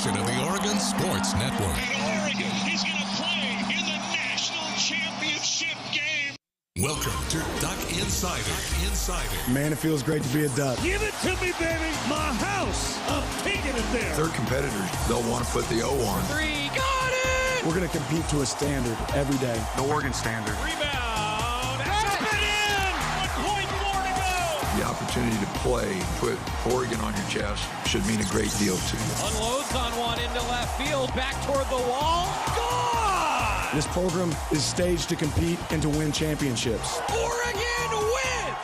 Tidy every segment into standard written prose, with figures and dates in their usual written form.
edition of the Oregon Sports Network. And Oregon is going to play in the national championship game. Welcome to Duck Insider. Man, it feels great to be a Duck. Give it to me, baby. My house. I'm taking it there. Their competitors, they'll want to put the O on. Three, got it! We're going to compete to a standard every day. The Oregon standard. Rebound. Up and in. 1 point more to go. The opportunity to play, put Oregon on your chest, should mean a great deal to you. Unloads on one into left field, back toward the wall. Gone! This program is staged to compete and to win championships. Oregon wins!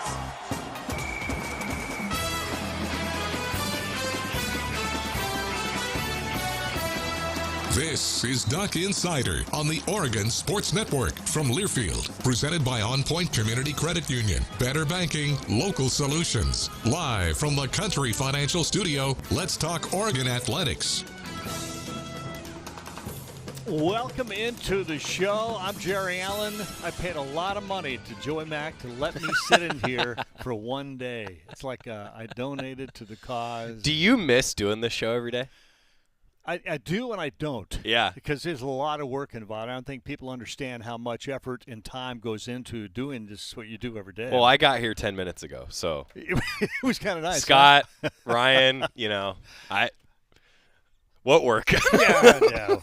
This is Duck Insider on the Oregon Sports Network from Learfield, presented by On Point Community Credit Union. Better banking, local solutions. Live from the Country Financial Studio, let's talk Oregon athletics. Welcome into the show. I'm Jerry Allen. I paid a lot of money to Joey Mack to let me sit in here for one day. It's like I donated to the cause. Do you miss doing this show every day? I do and I don't. Yeah. Because there's a lot of work involved. I don't think people understand how much effort and time goes into doing this, what you do every day. Well, I got here 10 minutes ago, so. It was kind of nice. Scott, Ryan, what work? Yeah, no.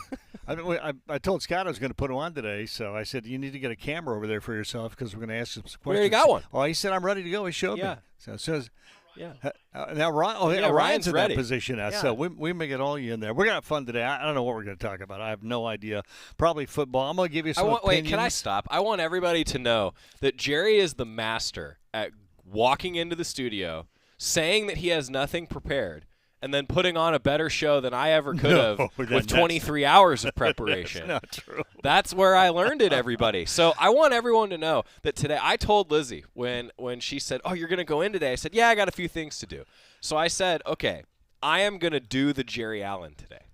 I told Scott I was going to put him on today, so I said, you need to get a camera over there for yourself because we're going to ask him some questions. We already got one. Oh, he said, I'm ready to go. He showed me. So it says, Yeah. now Ryan's Ryan's in ready. that position now, Yeah. so we may get all you in there. We're going to have fun today. I don't know what we're going to talk about. I have no idea. Probably football. I'm going to give you some opinions. Wait, can I stop? I want everybody to know that Jerry is the master at walking into the studio, saying that he has nothing prepared, and then putting on a better show than I ever could have with 23 hours of preparation. That's not true. That's where I learned it, everybody. So I want everyone to know that today, I told Lizzie when she said, oh, you're going to go in today, I said, yeah, I got a few things to do. So I said, okay, I am going to do the Jerry Allen today.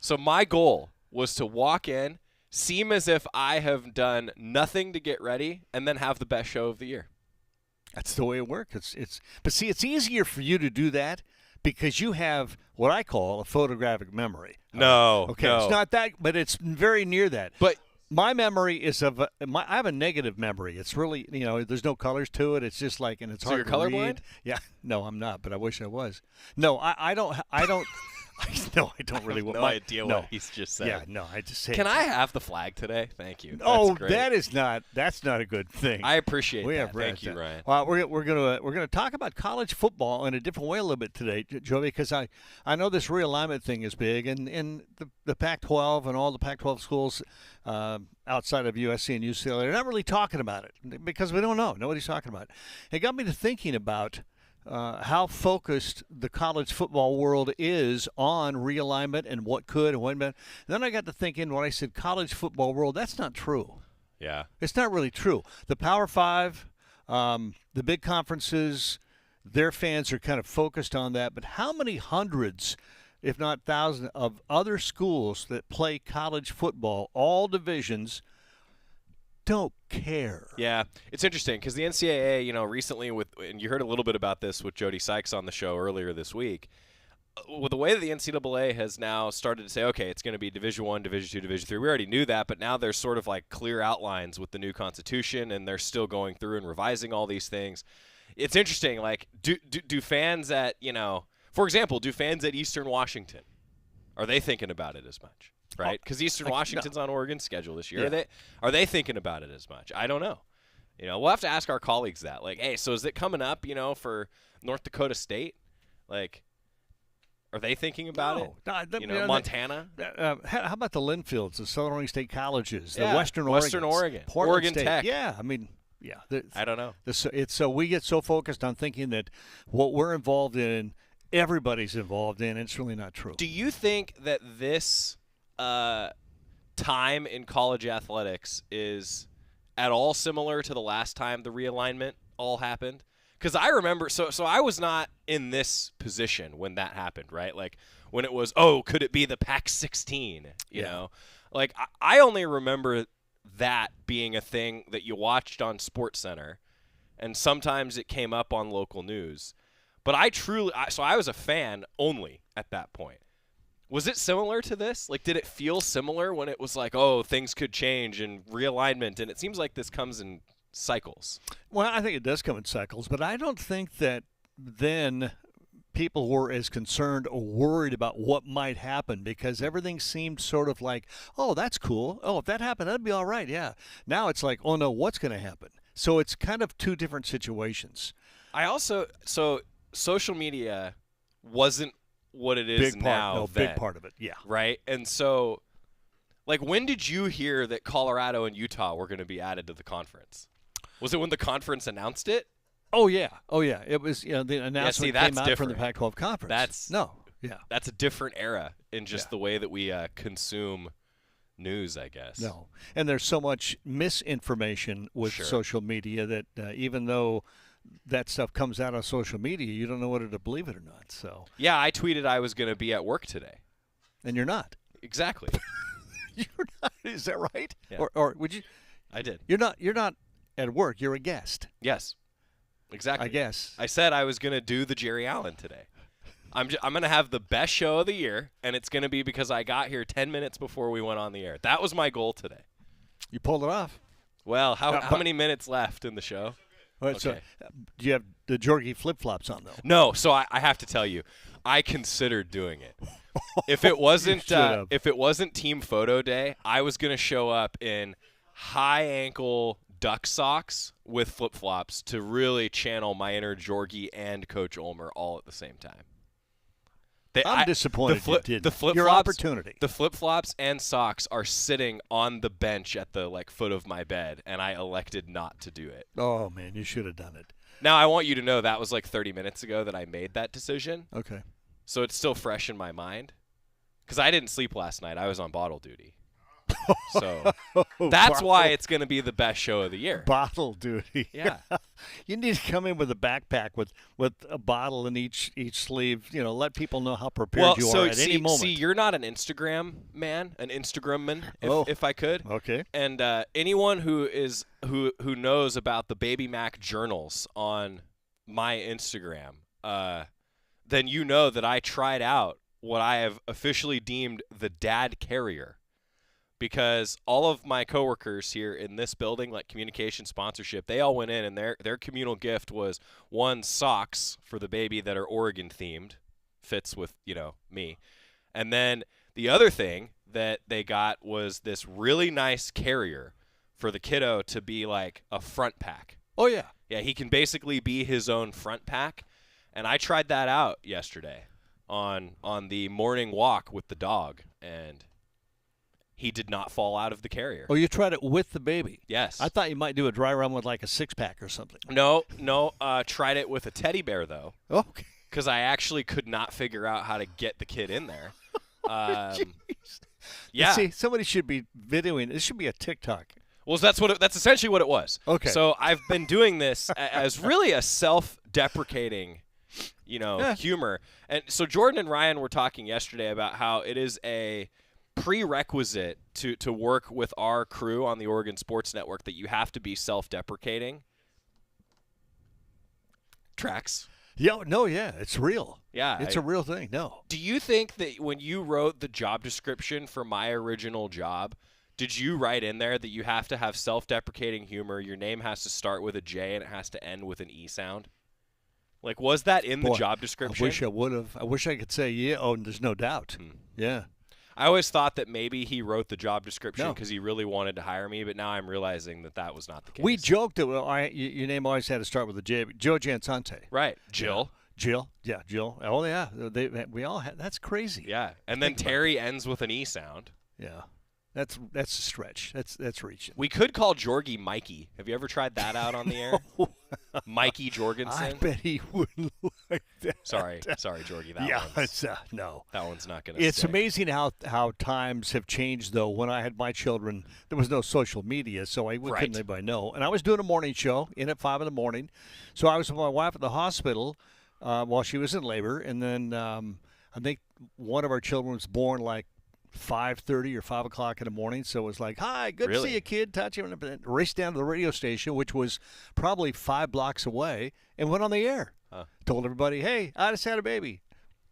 So my goal was to walk in, seem as if I have done nothing to get ready, and then have the best show of the year. That's the way it works. But see, it's easier for you to do that because you have what I call a photographic memory. No. It's not that, but it's very near that. But my memory is I have a negative memory. It's really, there's no colors to it. It's just like, and it's So hard you're to colorblind? read. Yeah. No, I'm not, but I wish I was. No, I don't. No, I don't really want. no idea what he's just saying. Yeah, no, I just say. Can I have the flag today? Thank you. Oh, That's great. that's not a good thing. I appreciate we that. have Thank you, Ryan. Well, we're gonna talk about college football in a different way a little bit today, Joey, because I know this realignment thing is big, and the Pac-12 and all the Pac-12 schools outside of USC and UCLA are not really talking about it because we don't know. Nobody's talking about it. It got me to thinking about how focused the college football world is on realignment and what could and what not. Then I got to thinking when I said college football world, that's not true. Yeah. It's not really true. The Power Five, the big conferences, their fans are kind of focused on that. But how many hundreds, if not thousands, of other schools that play college football, all divisions, don't care? Yeah, it's interesting because the NCAA, recently and you heard a little bit about this with Jody Sykes on the show earlier this week, with the way that the NCAA has now started to say, okay, it's going to be Division I, Division II, Division III. We already knew that, but now there's sort of like clear outlines with the new Constitution, and they're still going through and revising all these things. It's interesting, like, do fans at, for example, do fans at Eastern Washington, are they thinking about it as much? Right, because Eastern Washington's on Oregon's schedule this year. Yeah. Are they thinking about it as much? I don't know. We'll have to ask our colleagues that. Like, hey, so is it coming up? For North Dakota State? Like, are they thinking about it? Montana. How about the Linfields, the Southern Oregon State colleges, the Yeah, Western Oregon, Portland Oregon State. Tech. Yeah, I mean, yeah. I don't know. It's so we get so focused on thinking that what we're involved in, everybody's involved in. It's really not true. Do you think that this time in college athletics is at all similar to the last time the realignment all happened? Because I remember, so I was not in this position when that happened, right? Like when it was, could it be the Pac-16? You know, like I only remember that being a thing that you watched on SportsCenter, and sometimes it came up on local news. But I was a fan only at that point. Was it similar to this? Like, did it feel similar when it was like, oh, things could change and realignment? And it seems like this comes in cycles. Well, I think it does come in cycles, but I don't think that then people were as concerned or worried about what might happen because everything seemed sort of like, oh, that's cool. Oh, if that happened, that'd be all right. Yeah. Now it's like, oh, no, what's going to happen? So it's kind of two different situations. So social media wasn't what it is now. Big part of it, yeah. Right? And so, like, when did you hear that Colorado and Utah were going to be added to the conference? Was it when the conference announced it? Oh, yeah. It was, the announcement came out from the Pac-12 conference. That's a different era in just the way that we consume news, I guess. No. And there's so much misinformation with social media that even though that stuff comes out on social media, you don't know whether to believe it or not. So yeah, I tweeted I was going to be at work today. And you're not. Exactly. You're not. Is that right? Yeah. Or would you? I did. You're not at work. You're a guest. Yes. Exactly. I guess. I said I was going to do the Jerry Allen today. I'm going to have the best show of the year, and it's going to be because I got here 10 minutes before we went on the air. That was my goal today. You pulled it off. Well, how many minutes left in the show? Right, okay. So, do you have the Jorgie flip-flops on, though? No, so I have to tell you, I considered doing it. If it wasn't team photo day, I was going to show up in high-ankle duck socks with flip-flops to really channel my inner Jorgie and Coach Ulmer all at the same time. I'm disappointed you didn't. Your opportunity. The flip-flops and socks are sitting on the bench at the foot of my bed, and I elected not to do it. Oh, man, you should have done it. Now, I want you to know that was 30 minutes ago that I made that decision. Okay. So it's still fresh in my mind. Because I didn't sleep last night. I was on bottle duty. So that's why it's going to be the best show of the year. Bottle duty. Yeah. You need to come in with a backpack with a bottle in each sleeve. Let people know how prepared you are at any moment. See, you're not an Instagram man, an Instagram man, if I could. Okay. And anyone who knows about the Baby Mac journals on my Instagram, then you know that I tried out what I have officially deemed the dad carrier. Because all of my coworkers here in this building, like communication sponsorship, they all went in and their communal gift was one, socks for the baby that are Oregon themed, fits with, me. And then the other thing that they got was this really nice carrier for the kiddo to be like a front pack. Oh, yeah. Yeah, he can basically be his own front pack. And I tried that out yesterday on the morning walk with the dog, and he did not fall out of the carrier. Oh, you tried it with the baby? Yes. I thought you might do a dry run with like a six-pack or something. No. Tried it with a teddy bear, though. Okay. Because I actually could not figure out how to get the kid in there. Yeah. See, somebody should be videoing. This should be a TikTok. Well, that's essentially what it was. Okay. So I've been doing this as really a self-deprecating, humor. And so Jordan and Ryan were talking yesterday about how it is a prerequisite to work with our crew on the Oregon Sports Network that you have to be self-deprecating. Tracks. Yeah, it's real. Yeah. It's a real thing. No. Do you think that when you wrote the job description for my original job, did you write in there that you have to have self-deprecating humor, your name has to start with a J, and it has to end with an E sound? Like, was that in the job description? I wish I would have. I wish I could say, yeah, there's no doubt. Yeah. I always thought that maybe he wrote the job description because he really wanted to hire me, but now I'm realizing that was not the case. We joked that your name always had to start with a J. Joe Jansante. Right. Jill. Jill. Yeah, Jill. Oh, yeah. We all had. That's crazy. Yeah. And then Terry ends with an E sound. Yeah. That's a stretch. That's reaching. We could call Jorgie Mikey. Have you ever tried that out on the air? Mikey Jorgensen. I bet he wouldn't like that. Sorry, Jorgie. No. That one's not going to It's amazing how times have changed, though. When I had my children, there was no social media, so couldn't anybody know. And I was doing a morning show in at 5 in the morning. So I was with my wife at the hospital while she was in labor. And then I think one of our children was born 5:30 or 5 o'clock in the morning, so it was like, hi, good to see you, kid. Touch him, and raced down to the radio station, which was probably 5 blocks away, and went on the air. Told everybody, hey, I just had a baby.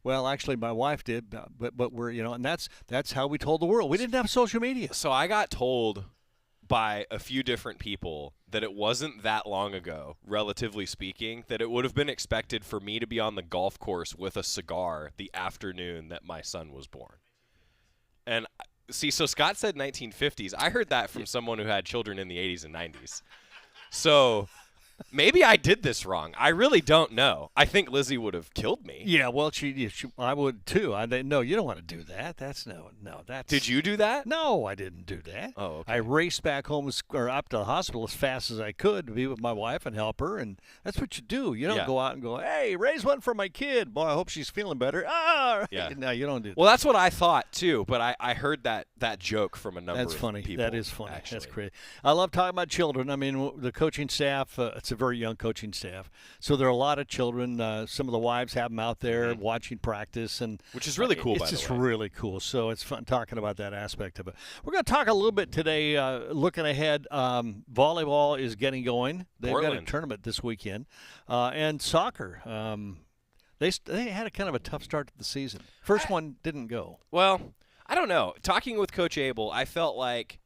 Well, actually, my wife did, but we're, and that's how we told the world. We didn't have social media. So I got told by a few different people that it wasn't that long ago, relatively speaking, that it would have been expected for me to be on the golf course with a cigar the afternoon that my son was born. And see, so Scott said 1950s. I heard that from someone who had children in the 80s and 90s. So maybe I did this wrong. I really don't know. I think Lizzie would have killed me. Yeah, well, I would too. No, you don't want to do that. That's. Did you do that? No, I didn't do that. Oh, okay. I raced back home or up to the hospital as fast as I could to be with my wife and help her, and that's what you do. You don't go out and go, hey, raise one for my kid. Boy, I hope she's feeling better. Yeah. No, you don't do that. Well, that's what I thought too, but I heard that joke from a number That's of funny. people. That is funny. Actually. That's great. I love talking about children. I mean, the coaching staff, it's a very young coaching staff. So there are a lot of children. Some of the wives have them out there watching practice. Which is really cool, by the way. It's just really cool. So it's fun talking about that aspect of it. We're going to talk a little bit today, looking ahead. Volleyball is getting going. They've got a tournament this weekend. And soccer. They had a kind of a tough start to the season. First one didn't go. Well, I don't know. Talking with Coach Abel, I felt like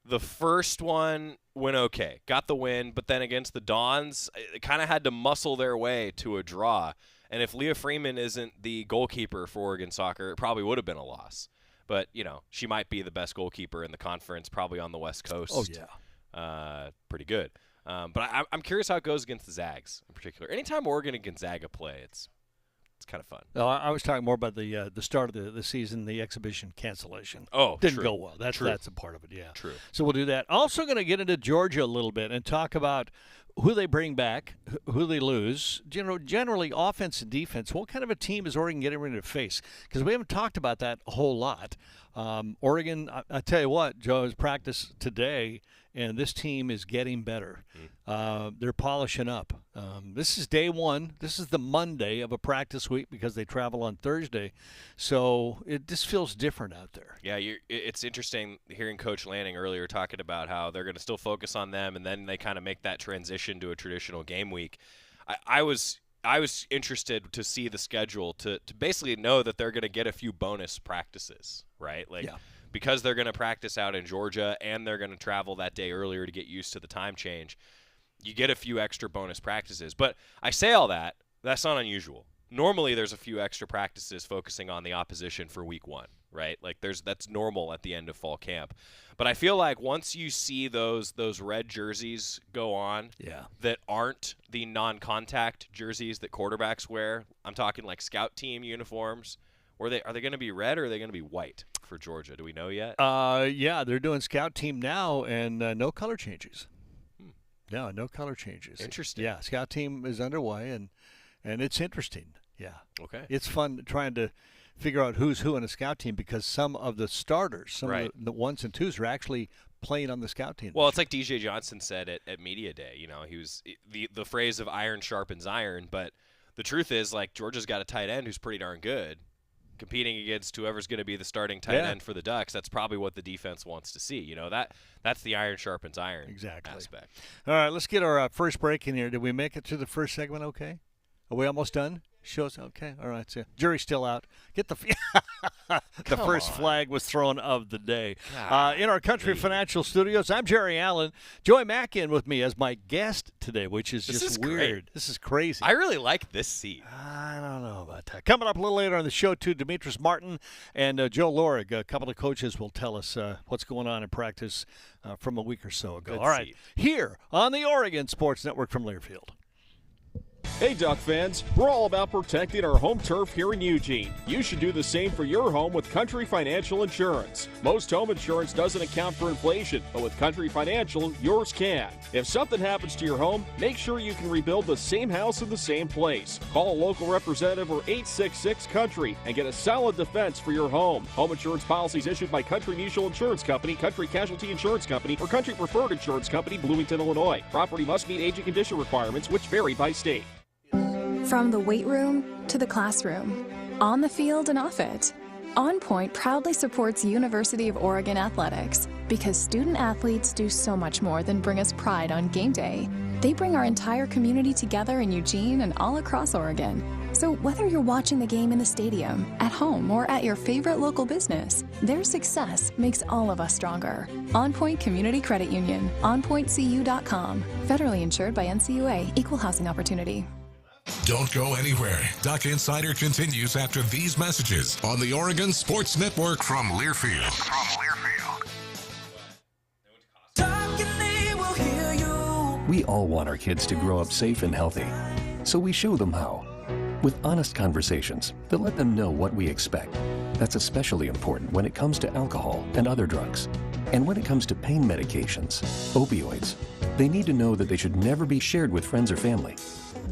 the first one went okay. Got the win, but then against the Dons, it kind of had to muscle their way to a draw. And if Leah Freeman isn't the goalkeeper for Oregon soccer, it probably would have been a loss. But, she might be the best goalkeeper in the conference, probably on the West Coast. Oh, yeah. Pretty good. But I'm curious how it goes against the Zags in particular. Anytime Oregon and Gonzaga play, it's kind of fun. No, I was talking more about the start of the season, the exhibition cancellation. Oh, didn't true. go well. That's a part of it. Yeah, true. So we'll do that. Also, going to get into Georgia a little bit and talk about who they bring back, who they lose. Generally, offense and defense. What kind of a team is Oregon getting ready to face? Because we haven't talked about that a whole lot. Oregon, I tell you what, Joe, has practiced today, and this team is getting better. They're polishing up. This is day one. This is the Monday of a practice week because they travel on Thursday. So it just feels different out there. Yeah, it's interesting hearing Coach Lanning earlier talking about how they're going to still focus on them, and then they kind of make that transition to a traditional game week. I was interested to see the schedule to basically know that they're going to get a few bonus practices, right? Because they're going to practice out in Georgia and they're going to travel that day earlier to get used to the time change, you get a few extra bonus practices. But I say all that, that's not unusual. Normally there's a few extra practices focusing on the opposition for week one, right? That's normal at the end of fall camp. But I feel like once you see those red jerseys go on that aren't the non-contact jerseys that quarterbacks wear, I'm talking like scout team uniforms, are they going to be red or are they going to be white for Georgia? Do we know yet? Yeah, they're doing scout team now and no color changes. No, no color changes. Interesting. Yeah, scout team is underway and it's interesting. Yeah. Okay. It's fun trying to figure out who's who in a scout team because some of the starters, some of the ones and twos are actually playing on the scout team. Well, it's like DJ Johnson said at Media Day. He was the phrase of iron sharpens iron, but the truth is Georgia's got a tight end who's pretty darn good. Competing against whoever's going to be the starting tight end for the Ducks, that's probably what the defense wants to see. That's the iron sharpens iron aspect. All right, let's get our first break in here. Did we make it to the first segment okay? Are we almost done? Show's okay. All right, so jury's still out. Get the first flag was thrown of the day. In our Country Financial Studios, I'm Jerry Allen. Joy Mack in with me as my guest today, which is just weird. Great. This is crazy. I really like this seat. I don't know about that. Coming up a little later on the show, too, Demetrius Martin and Joe Lorig, a couple of coaches, will tell us what's going on in practice from a week or so ago. Good All right, seat. here on the Oregon Sports Network from Learfield. Hey Duck fans, we're all about protecting our home turf here in Eugene. You should do the same for your home with Country Financial Insurance. Most home insurance doesn't account for inflation, but with Country Financial, yours can. If something happens to your home, make sure you can rebuild the same house in the same place. Call a local representative or 866-COUNTRY and get a solid defense for your home. Home insurance policies issued by Country Mutual Insurance Company, Country Casualty Insurance Company, or Country Preferred Insurance Company, Bloomington, Illinois. Property must meet age and condition requirements, which vary by state. From the weight room to the classroom, on the field and off it, On Point proudly supports University of Oregon athletics because student athletes do so much more than bring us pride on game day. They bring our entire community together in Eugene and all across Oregon. So whether you're watching the game in the stadium, at home, or at your favorite local business, their success makes all of us stronger. On Point Community Credit Union, onpointcu.com. Federally insured by NCUA, Equal Housing Opportunity. Don't go anywhere. Duck Insider continues after these messages on the Oregon Sports Network from Learfield. We all want our kids to grow up safe and healthy, so we show them how. With honest conversations that let them know what we expect. That's especially important when it comes to alcohol and other drugs. And when it comes to pain medications, opioids, they need to know that they should never be shared with friends or family.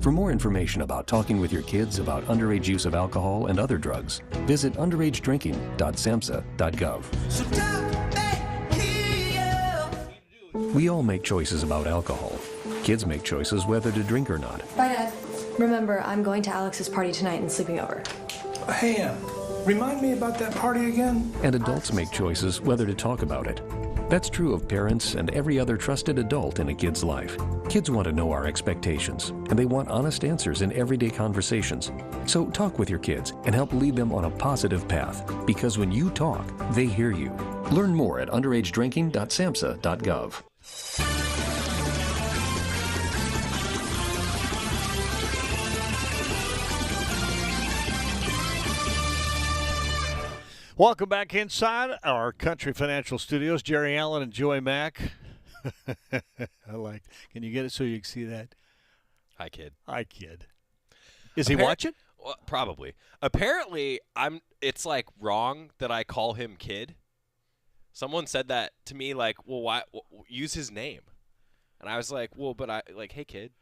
For more information about talking with your kids about underage use of alcohol and other drugs, visit underagedrinking.samhsa.gov. We all make choices about alcohol. Kids make choices whether to drink or not. Bye, Dad. Remember, I'm going to Alex's party tonight and sleeping over. Hey, remind me about that party again? And adults make choices whether to talk about it. That's true of parents and every other trusted adult in a kid's life. Kids want to know our expectations, and they want honest answers in everyday conversations. So talk with your kids and help lead them on a positive path, because when you talk, they hear you. Learn more at underagedrinking.samhsa.gov. Welcome back inside our Country Financial Studios. Jerry Allen and Joy Mack. Can you get it so you can see that? Hi, kid. Hi, kid. Is he watching? Well, probably. Apparently, it's like wrong that I call him kid. Someone said that to me, like, well, why use his name? And I was like, well, but hey, kid.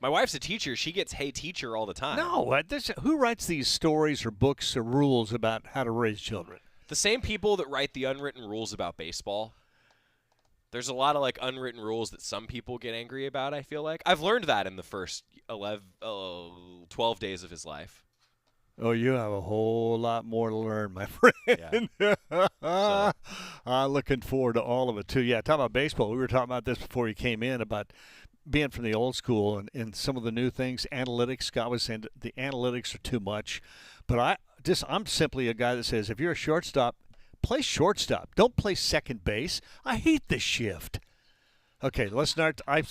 My wife's a teacher. She gets hey, teacher all the time. No. Who writes these stories or books or rules about how to raise children? The same people that write the unwritten rules about baseball. There's a lot of, unwritten rules that some people get angry about, I feel like. I've learned that in the first 12 days of his life. Oh, you have a whole lot more to learn, my friend. Yeah. I'm looking forward to all of it, too. Yeah, talking about baseball. We were talking about this before you came in, about being from the old school and some of the new things, analytics. Scott was saying the analytics are too much. But I'm simply a guy that says, if you're a shortstop, play shortstop. Don't play second base. I hate this shift. Okay, let's start. I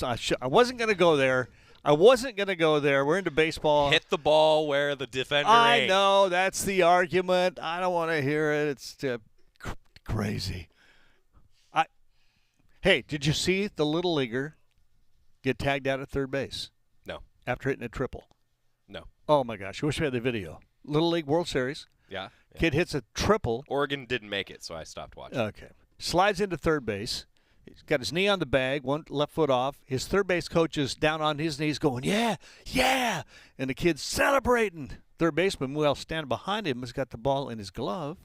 wasn't going to go there. We're into baseball. Hit the ball where the defender ain't. I know. That's the argument. I don't want to hear it. It's crazy. Hey, did you see the Little Leaguer get tagged out at third base? No. After hitting a triple? No. Oh, my gosh. I wish we had the video. Little League World Series. Yeah. Kid hits a triple. Oregon didn't make it, so I stopped watching. Okay. Slides into third base. He's got his knee on the bag, one left foot off. His third base coach is down on his knees going, yeah, yeah. And the kid's celebrating. Third baseman, standing behind him, has got the ball in his glove.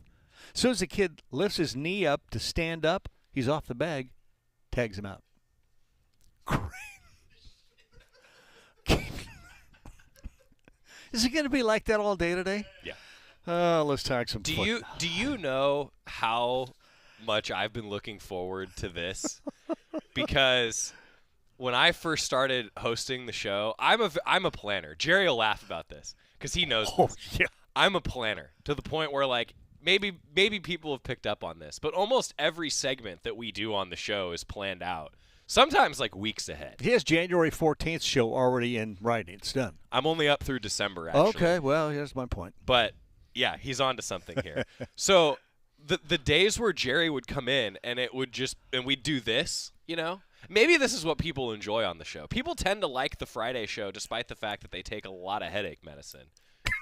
As soon as the kid lifts his knee up to stand up, he's off the bag, tags him out. Is it going to be like that all day today? Yeah. Let's talk some foot. Do you know how much I've been looking forward to this? Because when I first started hosting the show, I'm a planner. Jerry will laugh about this because he knows this. Yeah. I'm a planner to the point where maybe people have picked up on this, but almost every segment that we do on the show is planned out. Sometimes weeks ahead. He has January 14th show already in writing. It's done. I'm only up through December, actually. Okay, well, here's my point. But, yeah, he's on to something here. So the days where Jerry would come in and we'd do this, maybe this is what people enjoy on the show. People tend to like the Friday show despite the fact that they take a lot of headache medicine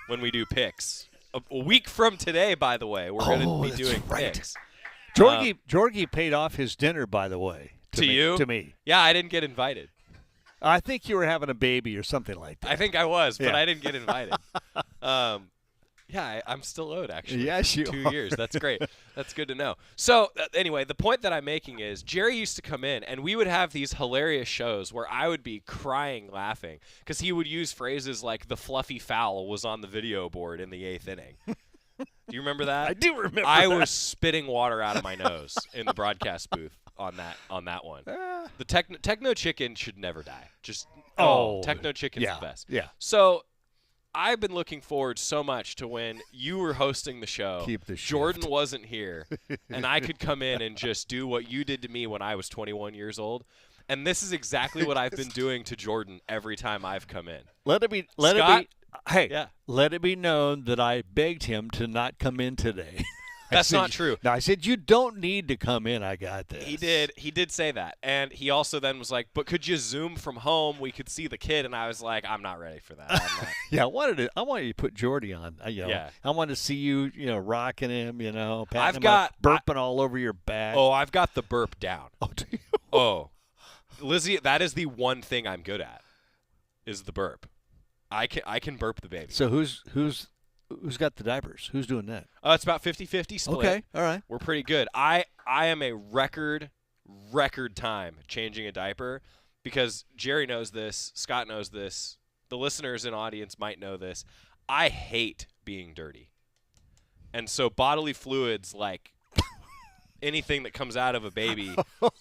when we do picks. A week from today, by the way, we're going to be doing picks. Jorgie paid off his dinner, by the way. To me. Yeah, I didn't get invited. I think you were having a baby or something like that. I think I was, but I didn't get invited. I'm still owed, actually. Yes, you 2 years. That's great. That's good to know. So, anyway, the point that I'm making is Jerry used to come in, and we would have these hilarious shows where I would be crying laughing because he would use phrases like the fluffy foul was on the video board in the 8th inning. Do you remember that? I do remember that. I was spitting water out of my nose in the broadcast booth on that one. The Techno Chicken should never die. Techno Chicken's the best. Yeah. So I've been looking forward so much to when you were hosting the show. Jordan wasn't here, and I could come in and just do what you did to me when I was 21 years old. And this is exactly what I've been doing to Jordan every time I've come in. Let it be known that I begged him to not come in today. That's not true. No, I said, you don't need to come in. I got this. He did say that. And he also then was like, but could you Zoom from home? We could see the kid. And I was like, I'm not ready for that. Yeah, I wanted you to put Jordy on. I wanted to see you, rocking him, patting him up, burping all over your back. Oh, I've got the burp down. Oh, do you? Oh. Lizzie, that is the one thing I'm good at, is the burp. I can burp the baby. So who's got the diapers? Who's doing that? It's about 50-50 split. Okay, all right. We're pretty good. I am a record time changing a diaper because Jerry knows this, Scott knows this, the listeners and audience might know this. I hate being dirty. And so bodily fluids like anything that comes out of a baby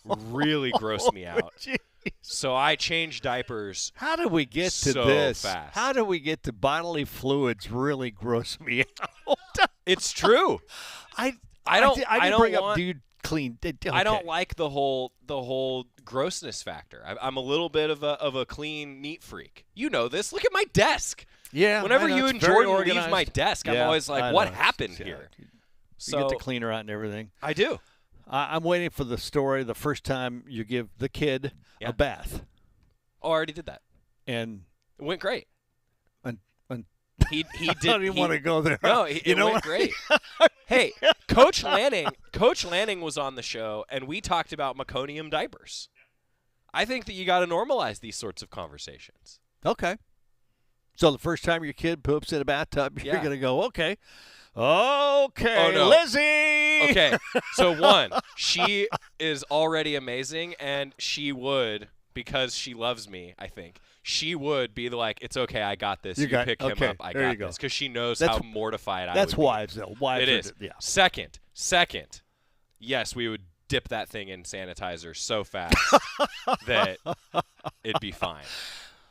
really gross me out. Geez. So I change diapers. How do we get to this? Fast. How do we get to bodily fluids really gross me out? It's true. I don't like the whole grossness factor. I'm a little bit of a clean, neat freak. You know this. Look at my desk. Yeah. Whenever you and Jordan leave my desk, I'm always like, what happened here? You get the cleaner out and everything. I do. I'm waiting for the story the first time you give the kid a bath. Oh, I already did that. And it went great. And he did. I don't even want to go there. No, it went great. Hey, Coach Lanning was on the show, and we talked about meconium diapers. I think that you got to normalize these sorts of conversations. Okay. So the first time your kid poops in a bathtub, you're going to go, okay. Okay, oh, no. Lizzie! Okay, so one, she is already amazing, and she would, because she loves me, I think, she would be like, it's okay, I got this. You pick him up, I got this. Because she knows how mortified I would be. That's wives, though. Wives it is. Yeah. Second, yes, we would dip that thing in sanitizer so fast that it'd be fine.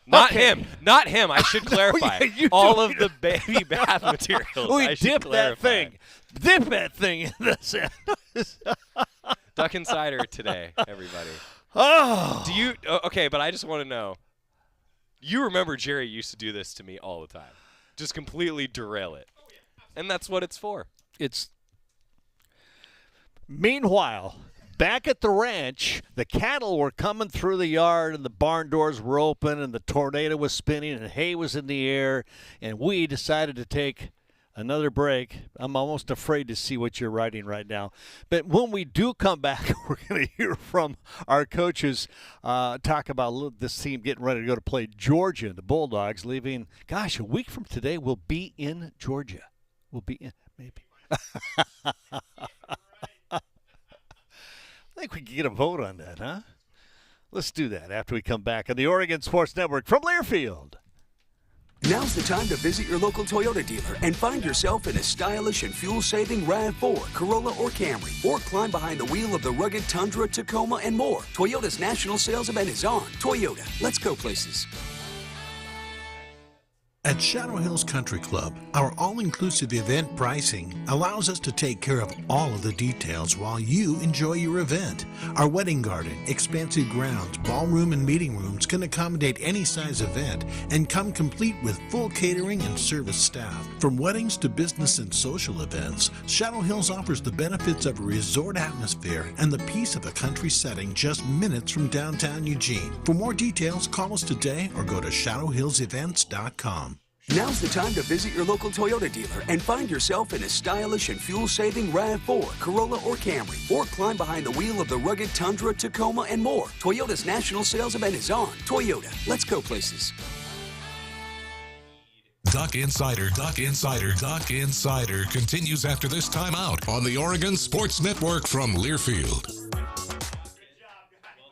Not him. I should clarify. All of the baby bath materials. We dip that thing. Dip that thing in the sand. Duck Insider today, everybody. Oh. Do you? Okay, but I just want to know. You remember Jerry used to do this to me all the time. Just completely derail it. And that's what it's for. Meanwhile, back at the ranch, the cattle were coming through the yard, and the barn doors were open, and the tornado was spinning, and hay was in the air, and we decided to take another break. I'm almost afraid to see what you're writing right now. But when we do come back, we're going to hear from our coaches talk about this team getting ready to go to play Georgia. The Bulldogs leaving, a week from today, we'll be in Georgia. We'll be in, maybe. I think we can get a vote on that, huh? Let's do that after we come back on the Oregon Sports Network from Learfield. Now's the time to visit your local Toyota dealer and find yourself in a stylish and fuel-saving RAV4, Corolla, or Camry. Or climb behind the wheel of the rugged Tundra, Tacoma, and more. Toyota's national sales event is on. Toyota, let's go places. At Shadow Hills Country Club, our all-inclusive event pricing allows us to take care of all of the details while you enjoy your event. Our wedding garden, expansive grounds, ballroom, and meeting rooms can accommodate any size event and come complete with full catering and service staff. From weddings to business and social events, Shadow Hills offers the benefits of a resort atmosphere and the peace of a country setting just minutes from downtown Eugene. For more details, call us today or go to shadowhillsevents.com. Now's the time to visit your local Toyota dealer and find yourself in a stylish and fuel-saving RAV4, Corolla, or Camry. Or climb behind the wheel of the rugged Tundra, Tacoma, and more. Toyota's national sales event is on. Toyota, let's go places. Duck Insider continues after this timeout on the Oregon Sports Network from Learfield.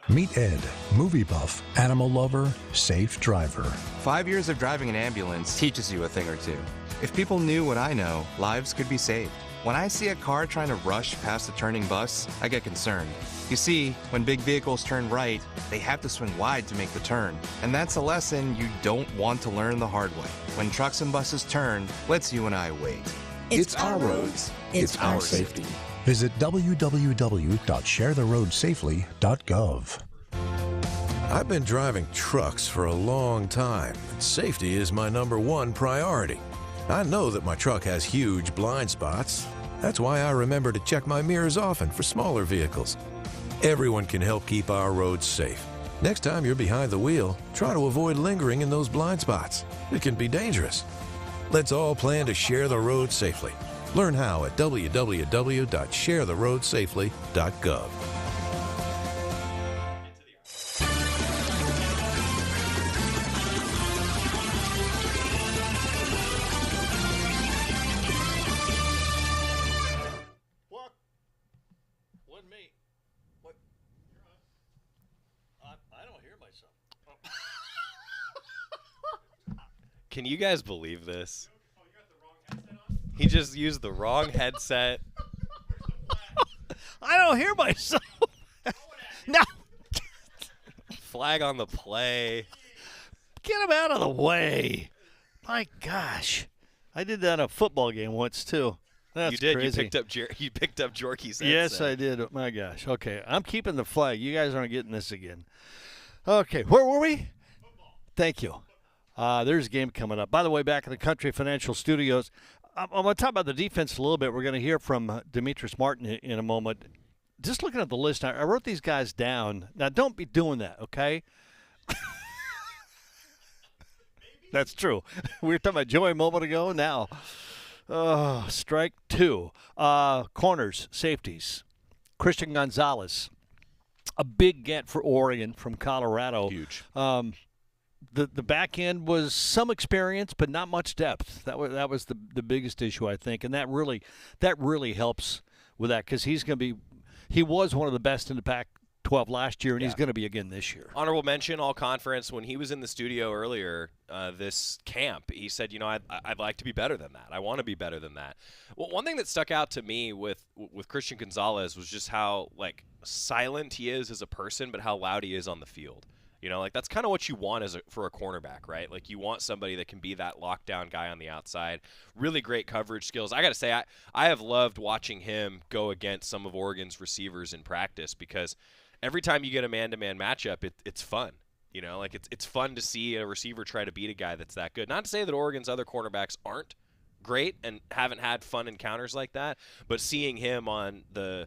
Meet Ed, movie buff, animal lover, safe driver. 5 years of driving an ambulance teaches you a thing or two. If people knew what I know, lives could be saved. When I see a car trying to rush past a turning bus, I get concerned. You see, when big vehicles turn right, they have to swing wide to make the turn. And that's a lesson you don't want to learn the hard way. When trucks and buses turn, let's you and I wait. It's our roads. It's our safety. Visit www.sharetheroadsafely.gov. I've been driving trucks for a long time, and safety is my #1 priority. I know that my truck has huge blind spots. That's why I remember to check my mirrors often for smaller vehicles. Everyone can help keep our roads safe. Next time you're behind the wheel, try to avoid lingering in those blind spots. It can be dangerous. Let's all plan to share the road safely. Learn how at www.sharetheroadsafely.gov. Can you guys believe this? He just used the wrong headset. I don't hear myself. No. Flag on the play. Get him out of the way. My gosh. I did that in a football game once, too. That's you did. Crazy. You picked up Jorky's headset. Yes, I did. My gosh. Okay, I'm keeping the flag. You guys aren't getting this again. Okay, where were we? Football. Thank you. There's a game coming up. By the way, back in the Country Financial Studios, I'm going to talk about the defense a little bit. We're going to hear from Demetrius Martin in a moment. Just looking at the list, I wrote these guys down. Now, don't be doing that, okay? That's true. We were talking about Joey a moment ago. Now, strike 2. Corners, safeties. Christian Gonzalez, a big get for Oregon from Colorado. Huge. The back end was some experience, but not much depth. That was the biggest issue, I think, and that really helps with that because he was one of the best in the Pac-12 last year, and he's going to be again this year. Honorable mention, all conference. When he was in the studio earlier this camp, he said, I'd like to be better than that. I want to be better than that. Well, one thing that stuck out to me with Christian Gonzalez was just how silent he is as a person, but how loud he is on the field. That's kind of what you want for a cornerback, right? You want somebody that can be that lockdown guy on the outside. Really great coverage skills. I got to say, I have loved watching him go against some of Oregon's receivers in practice because every time you get a man-to-man matchup, it's fun. It's fun to see a receiver try to beat a guy that's that good. Not to say that Oregon's other cornerbacks aren't great and haven't had fun encounters like that, but seeing him on the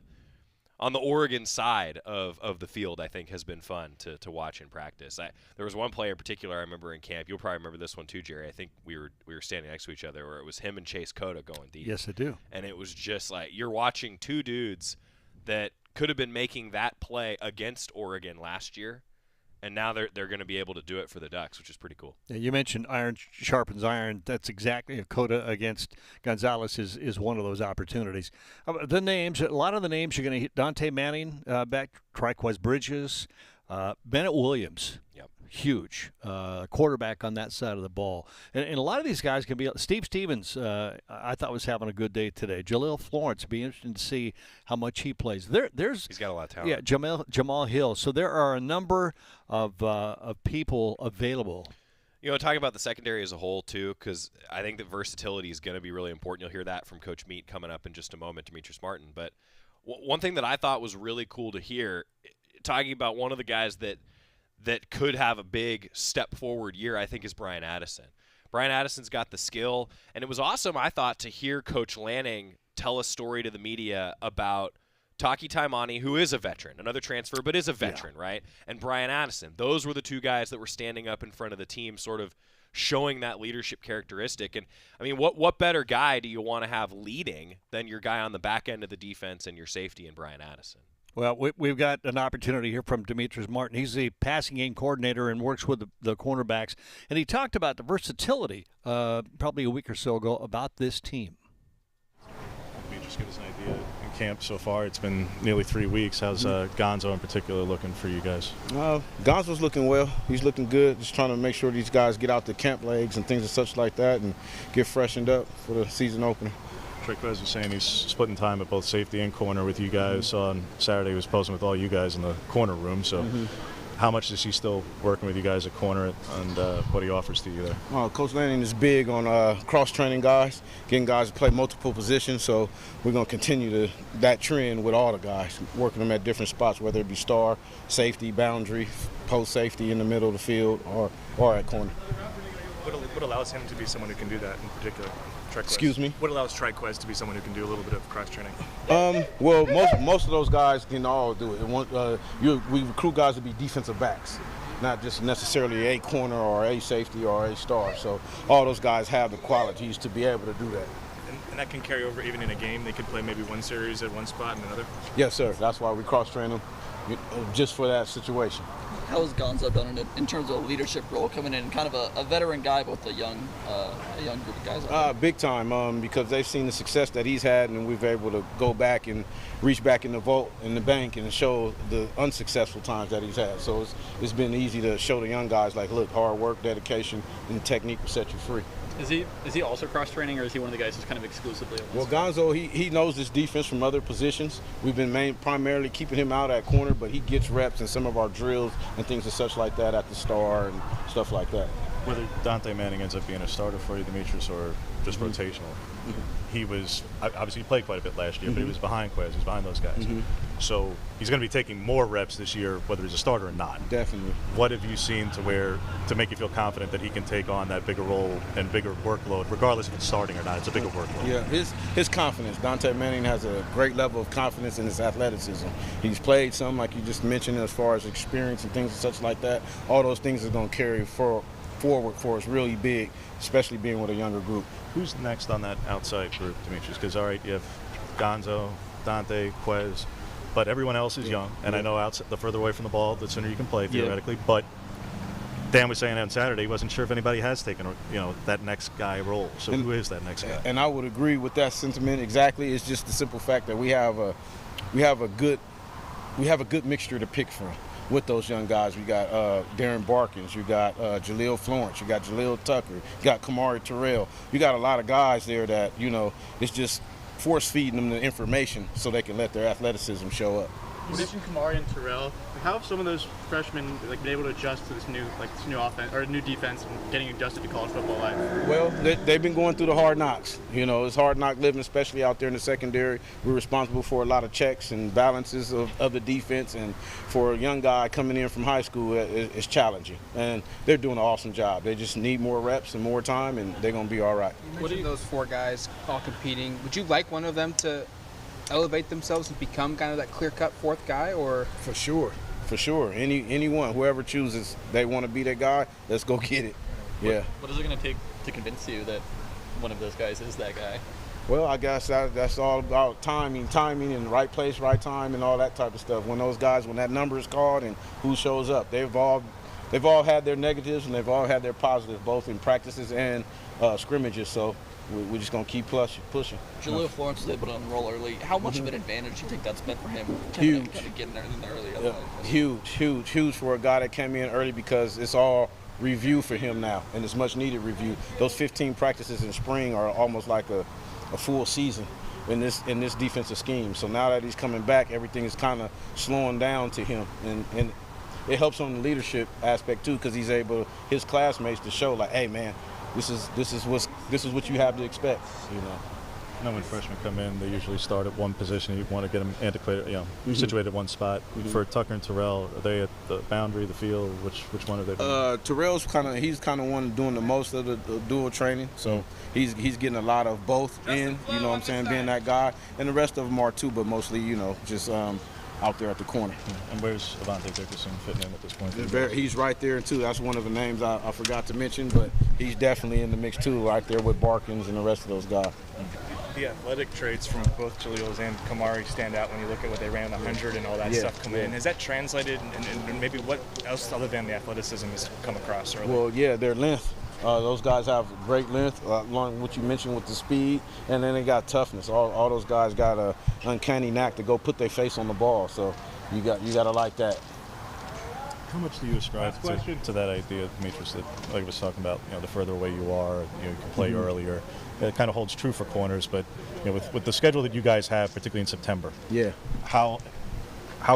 Oregon side of the field, I think, has been fun to watch in practice. There was one player in particular I remember in camp. You'll probably remember this one too, Jerry. I think we were standing next to each other where it was him and Chase Cota going deep. Yes, I do. And it was just you're watching two dudes that could have been making that play against Oregon last year, and now they're going to be able to do it for the Ducks, which is pretty cool. Yeah, you mentioned iron sharpens iron. That's exactly Cota against Gonzalez is one of those opportunities. The names, a lot of the names you're going to hit: Dante Manning back, Trikweze Bridges, Bennett Williams. Yep. Huge quarterback on that side of the ball. And a lot of these guys can be – Steve Stevens, I thought, was having a good day today. Jaleel Florence, it'd be interesting to see how much he plays. He's got a lot of talent. Yeah, Jamal Hill. So there are a number of people available. Talking about the secondary as a whole, too, because I think that versatility is going to be really important. You'll hear that from Coach Meat coming up in just a moment, Demetrius Martin. But one thing that I thought was really cool to hear, talking about one of the guys that could have a big step forward year, I think, is Brian Addison. Brian Addison's got the skill, and it was awesome, I thought, to hear Coach Lanning tell a story to the media about Taki Taimani, who is a veteran, another transfer, but is a veteran, right? And Brian Addison. Those were the two guys that were standing up in front of the team, sort of showing that leadership characteristic. And, I mean, what better guy do you want to have leading than your guy on the back end of the defense and your safety in Brian Addison? Well, we've got an opportunity here from Demetrius Martin. He's the passing game coordinator and works with the cornerbacks. And he talked about the versatility probably a week or so ago about this team. Maybe just give us an idea in camp so far. It's been nearly 3 weeks. How's Gonzo in particular looking for you guys? Gonzo's looking well. He's looking good. Just trying to make sure these guys get out the camp legs and things and such like that and get freshened up for the season opener. Trikweze was saying he's splitting time at both safety and corner with you guys. On Saturday he was posing with all you guys in the corner room. So how much is he still working with you guys at corner and what he offers to you there? Well, Coach Lanning is big on cross-training guys, getting guys to play multiple positions. So we're going to continue that trend with all the guys, working them at different spots, whether it be star, safety, boundary, post safety in the middle of the field, or at corner. What allows him to be someone who can do that in particular? Trikweze? Excuse me? What allows Trikweze to be someone who can do a little bit of cross-training? Well, most of those guys can all do it. We recruit guys to be defensive backs, not just necessarily a corner or a safety or a star. So all those guys have the qualities to be able to do that. And that can carry over even in a game? They could play maybe one series at one spot and another? Yes, sir. That's why we cross-train them, just for that situation. How has Gonzo done in terms of a leadership role, coming in kind of a veteran guy with a young group of guys out there? Big time, because they've seen the success that he's had, and we've been able to go back and reach back in the vault in the bank and show the unsuccessful times that he's had. So it's been easy to show the young guys, like, look, hard work, dedication, and technique will set you free. Is he also cross-training, or is he one of the guys who's kind of exclusively at one Well, Gonzo, he knows this defense from other positions. We've been primarily keeping him out at corner, but he gets reps in some of our drills and things and such like that at the star and stuff like that. Whether Dante Manning ends up being a starter for you, Demetrice, or just rotational, he was obviously he played quite a bit last year, but he was behind Quez, he's behind those guys. So he's going to be taking more reps this year, whether he's a starter or not. Definitely. What have you seen to make you feel confident that he can take on that bigger role and bigger workload, regardless if it's starting or not? It's a bigger workload. Yeah, his confidence. Dante Manning has a great level of confidence in his athleticism. He's played some, like you just mentioned, as far as experience and things and such like that. All those things are going to carry forward for us really big, especially being with a younger group. Who's next on that outside group, Demetrius? Because, all right, you have Gonzo, Dante, Quez, but everyone else is young. And I know the further away from the ball, the sooner you can play, theoretically. But Dan was saying on Saturday he wasn't sure if anybody has taken, that next guy role. So who is that next guy? And I would agree with that sentiment exactly. It's just the simple fact that we have a good mixture to pick from. With those young guys, we got Darren Barkins, you got Jaleel Florence, you got Jaleel Tucker, you got Kamari Terrell. You got a lot of guys there that, it's just force feeding them the information so they can let their athleticism show up. You mentioned Kamari and Terrell. How have some of those freshmen been able to adjust to this new offense or new defense and getting adjusted to college football life? Well, they've been going through the hard knocks. It's hard knock living, especially out there in the secondary. We're responsible for a lot of checks and balances of the defense, and for a young guy coming in from high school, it's challenging. And they're doing an awesome job. They just need more reps and more time, and they're going to be all right. You mentioned those four guys all competing. Would you like one of them to elevate themselves and become kind of that clear-cut fourth guy, or? For sure. Anyone, whoever chooses they want to be that guy, let's go get it. Yeah. What is it going to take to convince you that one of those guys is that guy? Well, I guess that's all about timing and right place, right time, and all that type of stuff. When that number is called and who shows up, they've all had their negatives and they've all had their positives, both in practices and scrimmages. So we're just going to keep pushing. Jaleel Florence was able to enroll early. How much of an advantage do you think that's been for him? Huge. Kind of getting there in the early. Huge for a guy that came in early, because it's all review for him now, and it's much needed review. Those 15 practices in spring are almost like a full season in this defensive scheme. So now that he's coming back, everything is kind of slowing down to him, and it helps on the leadership aspect too, because he's able, his classmates, to show like, hey man, this is what you have to expect. I know when freshmen come in, they usually start at one position. You want to get them antiquated, situated at one spot. For Tucker and Terrell, are they at the boundary, the field? Which one are they doing? Terrell's he's kind of one doing the most of the dual training, so he's getting a lot of both in. You know what I'm saying, being that guy, and the rest of them are too, but mostly just out there at the corner. And where's Avante Dickerson fitting in at this point? He's right there too. That's one of the names I forgot to mention, but he's definitely in the mix too, right there with Barkins and the rest of those guys. The athletic traits from both Jaleel's and Kamari stand out when you look at what they ran on the 100 and all that stuff come in. Has that translated, and maybe what else other than the athleticism has come across early? Well, yeah, their length. Those guys have great length, along what you mentioned with the speed, and then they got toughness. All those guys got a uncanny knack to go put their face on the ball, so you got to like that. How much do you ascribe to that idea, Demetrice, that like I was talking about, the further away you are, you can play earlier. It kind of holds true for corners, but with the schedule that you guys have, particularly in September, how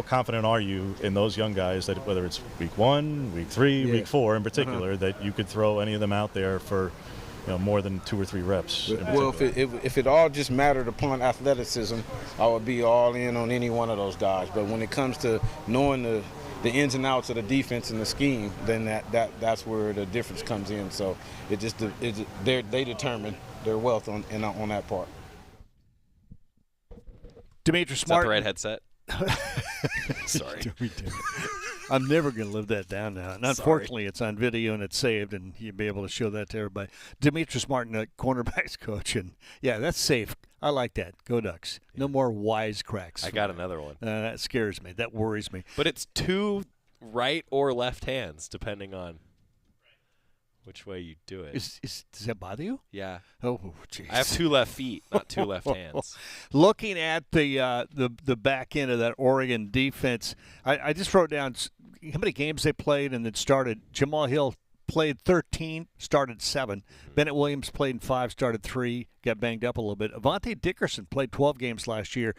confident are you in those young guys that whether it's week 1, week 3, week 4 in particular, that you could throw any of them out there for more than 2 or 3 reps? Well, if it all just mattered upon athleticism, I would be all in on any one of those guys. But when it comes to knowing the ins and outs of the defense and the scheme, then that's where the difference comes in. So they determine their wealth on that part. Demetrius Martin. Is that the right headset? Sorry. I'm never going to live that down now. And unfortunately, it's on video and it's saved, and you'll be able to show that to everybody. Demetrius Martin, cornerbacks coach, and that's safe. I like that. Go Ducks. No more wisecracks. I got another one. That scares me. That worries me. But it's 2 right or left hands, depending on which way you do it. Does that bother you? Yeah. Oh, jeez. I have 2 left feet, not 2 left hands. Looking at the back end of that Oregon defense, I just wrote down how many games they played and then started. Jamal Hill played 13, started 7. Bennett Williams played in 5, started 3, got banged up a little bit. Avante Dickerson played 12 games last year.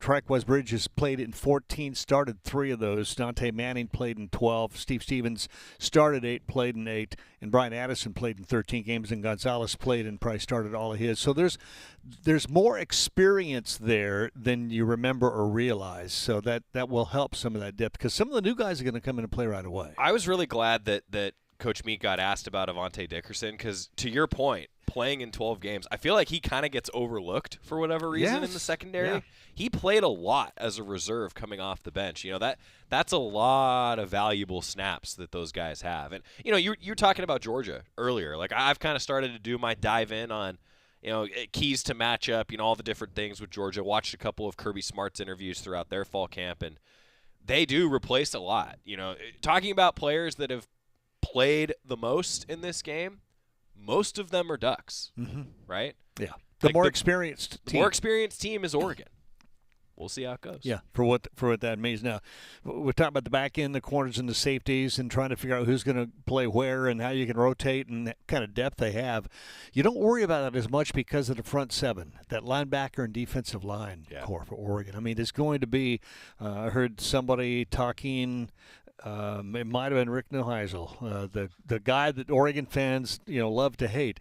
Trikweze Bridges played in 14, started 3 of those. Dante Manning played in 12. Steve Stevens started 8, played in 8. And Brian Addison played in 13 games, and Gonzalez played and probably started all of his. So there's more experience there than you remember or realize. So that will help some of that depth, because some of the new guys are going to come in and play right away. I was really glad that Coach Meek got asked about Avante Dickerson, because to your point, playing in 12 games, I feel like he kind of gets overlooked for whatever reason in the secondary. Yeah. He played a lot as a reserve coming off the bench. That's a lot of valuable snaps that those guys have. And you're talking about Georgia earlier. Like, I've kind of started to do my dive in on keys to matchup, all the different things with Georgia. Watched a couple of Kirby Smart's interviews throughout their fall camp, and they do replace a lot. Talking about players that have played the most in this game, most of them are Ducks, right? Yeah. The more experienced team is Oregon. We'll see how it goes. Yeah, for what that means. Now, we're talking about the back end, the corners, and the safeties, and trying to figure out who's going to play where and how you can rotate and that kind of depth they have. You don't worry about that as much because of the front 7, that linebacker and defensive line core for Oregon. I mean, it's going to be. I heard somebody talking. It might have been Rick Neuheisel, the guy that Oregon fans love to hate.